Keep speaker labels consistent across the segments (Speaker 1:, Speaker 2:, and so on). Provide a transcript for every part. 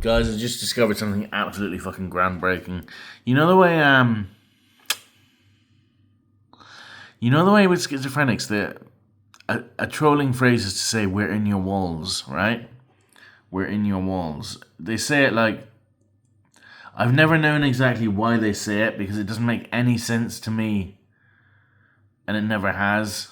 Speaker 1: Guys, I just discovered something absolutely fucking groundbreaking. You know the way with schizophrenics, a trolling phrase is to say we're in your walls, right? We're in your walls. They say it like, I've never known exactly why they say it because it doesn't make any sense to me, and it never has.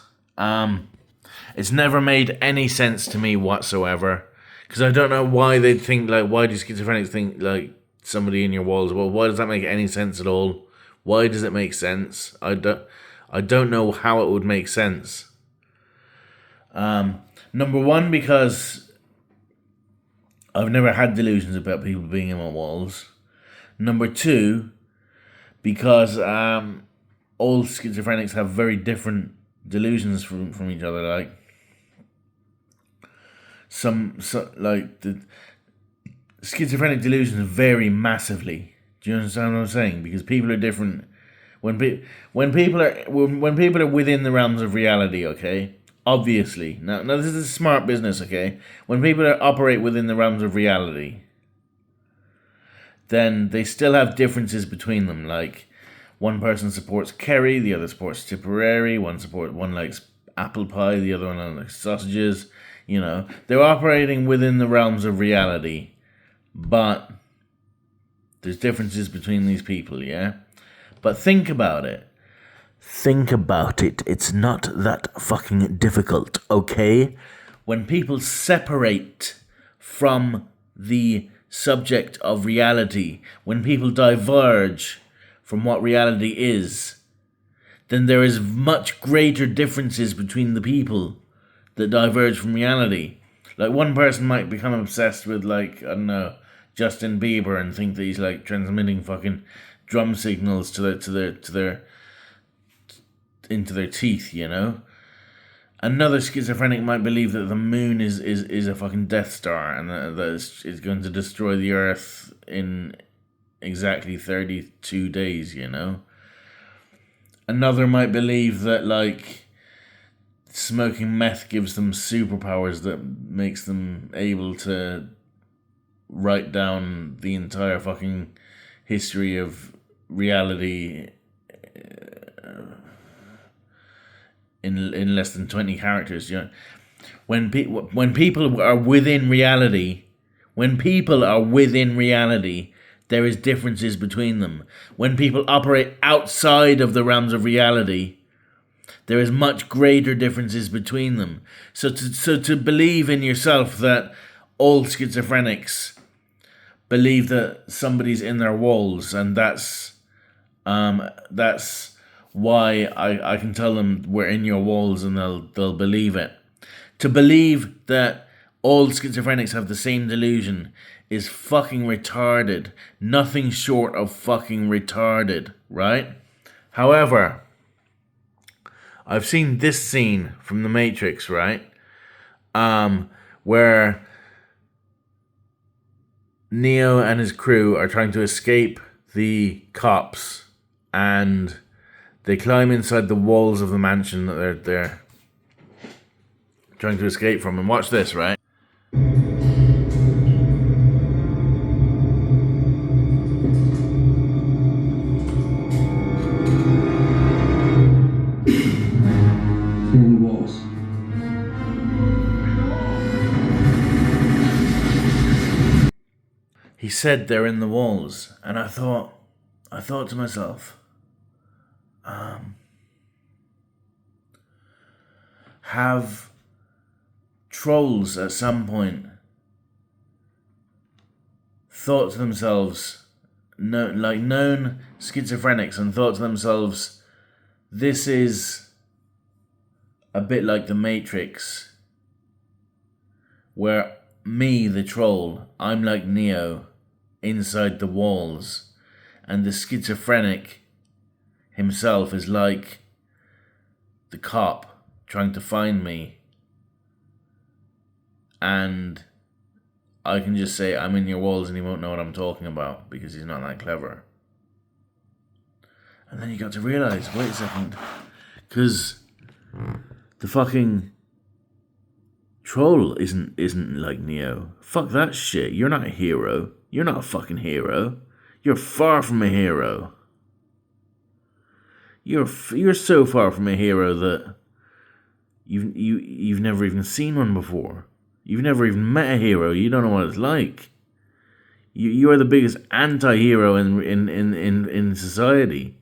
Speaker 1: It's never made any sense to me whatsoever. Because I don't know why they think, like, why do schizophrenics think, like, somebody in your walls? Well, why does that make any sense at all? Why does it make sense? I don't know how it would make sense. Number one, because I've never had delusions about people being in my walls. Number two, because all schizophrenics have very different delusions from each other. Like, the schizophrenic delusions vary massively. Do you understand what I'm saying? Because people are different. When people are within the realms of reality, okay. Obviously, now this is smart business, okay. When people operate within the realms of reality, then they still have differences between them. Like, one person supports Kerry, the other supports Tipperary. One likes apple pie, the other one likes sausages. You know, they're operating within the realms of reality, but there's differences between these people, yeah? But think about it. Think about it. It's not that fucking difficult, okay? When people separate from the subject of reality, when people diverge from what reality is, then there is much greater differences between the people that diverge from reality. Like, one person might become obsessed with, like, I don't know, Justin Bieber and think that he's, like, transmitting fucking drum signals into their teeth, you know? Another schizophrenic might believe that the moon is a fucking Death Star and that it's going to destroy the Earth in exactly 32 days, you know? Another might believe that, like, smoking meth gives them superpowers that makes them able to write down the entire fucking history of reality in less than 20 characters. You know, when people are within reality, there is differences between them. When people operate outside of the realms of reality, there is much greater differences between them. So to believe in yourself that all schizophrenics believe that somebody's in their walls, and that's why I can tell them we're in your walls, and they'll believe it. To believe that all schizophrenics have the same delusion is fucking retarded. Nothing short of fucking retarded, right? However, I've seen this scene from The Matrix, right? Where Neo and his crew are trying to escape the cops, and they climb inside the walls of the mansion that they're trying to escape from. And watch this, right? He said they're in the walls, and I thought to myself, have trolls at some point thought to themselves, known schizophrenics, and thought to themselves, this is a bit like The Matrix, where me, the troll, I'm like Neo inside the walls, and the schizophrenic himself is like the cop trying to find me, and I can just say I'm in your walls and he won't know what I'm talking about because he's not that clever. And then you got to realise, wait a second, because the fucking Troll isn't like Neo. Fuck that shit. You're not a hero. You're not a fucking hero. You're far from a hero. You're so far from a hero that you've never even seen one before. You've never even met a hero. You don't know what it's like. You are the biggest anti-hero in society.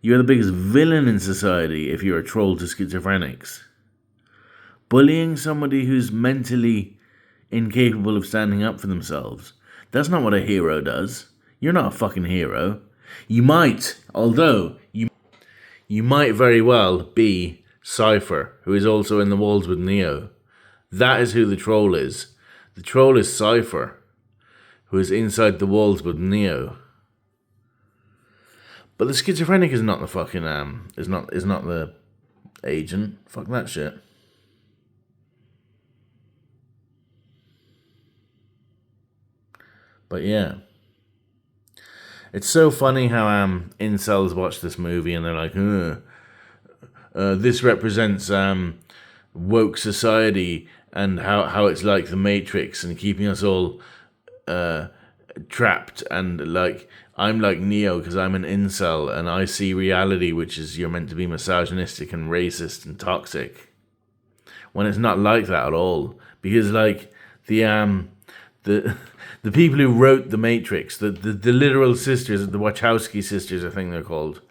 Speaker 1: You're the biggest villain in society if you're a troll to schizophrenics. Bullying somebody who's mentally incapable of standing up for themselves. That's not what a hero does. You're not a fucking hero. You might, although you might very well be Cypher, who is also in the walls with Neo. That is who the troll is. The troll is Cypher, who is inside the walls with Neo. But the schizophrenic is not the fucking is not the agent. Fuck that shit. But yeah. It's so funny how incels watch this movie and they're like, this represents woke society and how it's like the Matrix and keeping us all trapped, and like I'm like Neo because I'm an incel and I see reality, which is you're meant to be misogynistic and racist and toxic, when it's not like that at all. Because like the people who wrote the Matrix, the literal sisters, the Wachowski sisters, I think they're called,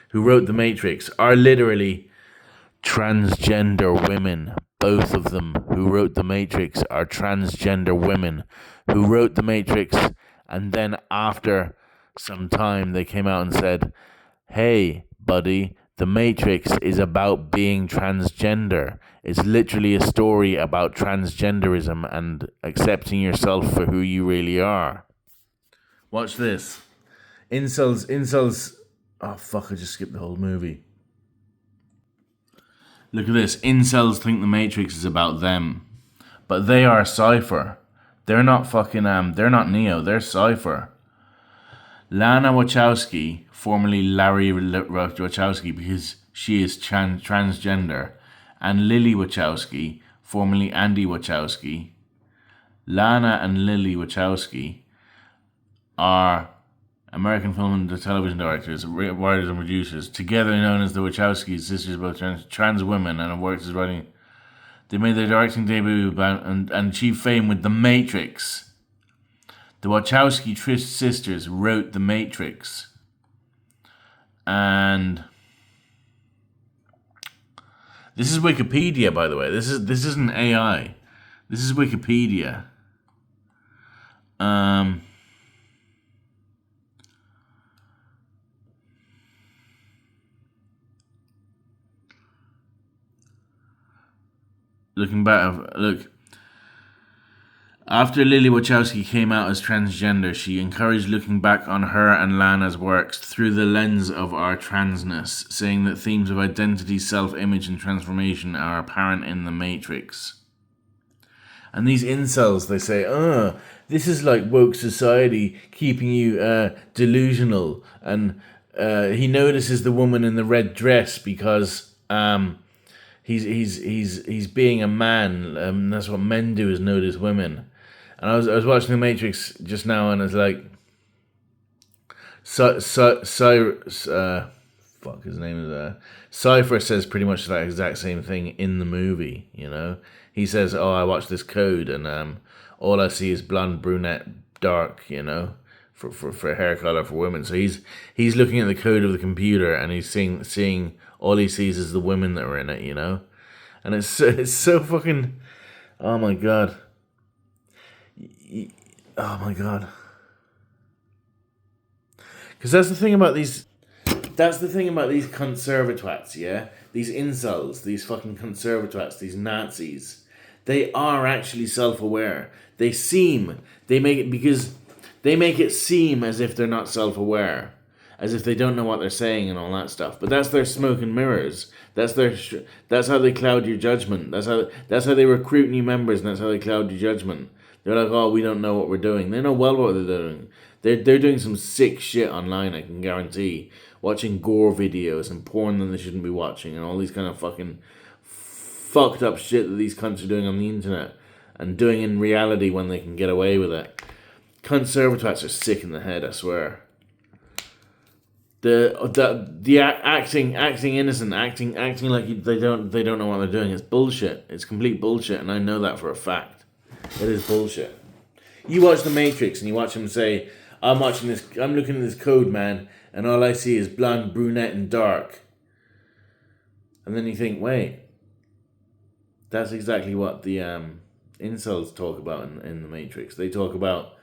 Speaker 1: who wrote the Matrix, are literally transgender women. Both of them who wrote the Matrix are transgender women who wrote the Matrix, and then after some time they came out and said, hey buddy, the Matrix is about being transgender. It's literally a story about transgenderism and accepting yourself for who you really are. Watch this. Incels. Oh fuck, I just skipped the whole movie. Look at this. Incels think the Matrix is about them. But they are Cypher. They're not fucking, they're not Neo, they're Cypher. Lana Wachowski, formerly Larry Wachowski because she is transgender, and Lily Wachowski, formerly Andy Wachowski. Lana and Lily Wachowski are American film and television directors, writers and producers, together known as the Wachowski sisters, both trans women, and have worked as writing. They made their directing debut and achieved fame with The Matrix. The Wachowski sisters wrote The Matrix. And this is Wikipedia, by the way. This isn't AI. This is Wikipedia. Looking back, look. After Lily Wachowski came out as transgender, she encouraged looking back on her and Lana's works through the lens of our transness, saying that themes of identity, self-image, and transformation are apparent in The Matrix. And these incels, they say, this is like woke society keeping you delusional. And he notices the woman in the red dress because he's being a man. That's what men do, is notice women. And I was watching The Matrix just now, and it's like, fuck, his name is Cypher says pretty much that exact same thing in the movie. You know, he says, "Oh, I watched this code, and all I see is blonde, brunette, dark." You know, for hair color for women. So he's looking at the code of the computer, and he's seeing all he sees is the women that are in it. You know, and it's so fucking, oh my god. Oh my god. Because that's the thing about these conservatwats, yeah? These incels, these fucking conservatwats, these Nazis. They are actually self-aware. They make it seem as if they're not self-aware. As if they don't know what they're saying and all that stuff. But that's their smoke and mirrors. That's how they cloud your judgment. That's how they recruit new members, and that's how they cloud your judgment. They're like, oh, we don't know what we're doing. They know well what they're doing. They're doing some sick shit online, I can guarantee. Watching gore videos and porn that they shouldn't be watching, and all these kind of fucking fucked up shit that these cunts are doing on the internet and doing in reality when they can get away with it. Conservators are sick in the head, I swear. The acting innocent, acting like they don't know what they're doing. It's bullshit. It's complete bullshit, and I know that for a fact. It is bullshit. You watch The Matrix and you watch him say, I'm looking at this code, man, and all I see is blonde, brunette, and dark. And then you think, wait, that's exactly what the incels talk about in The Matrix. They talk about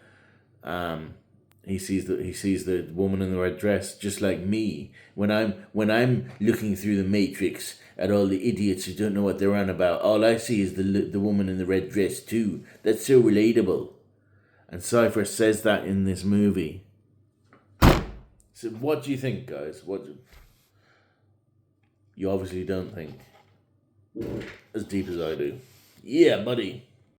Speaker 1: he sees the woman in the red dress just like me. When I'm looking through the Matrix at all the idiots who don't know what they're on about, all I see is the woman in the red dress too. That's so relatable. And Cypher says that in this movie. So what do you think, guys? You obviously don't think as deep as I do. Yeah, buddy.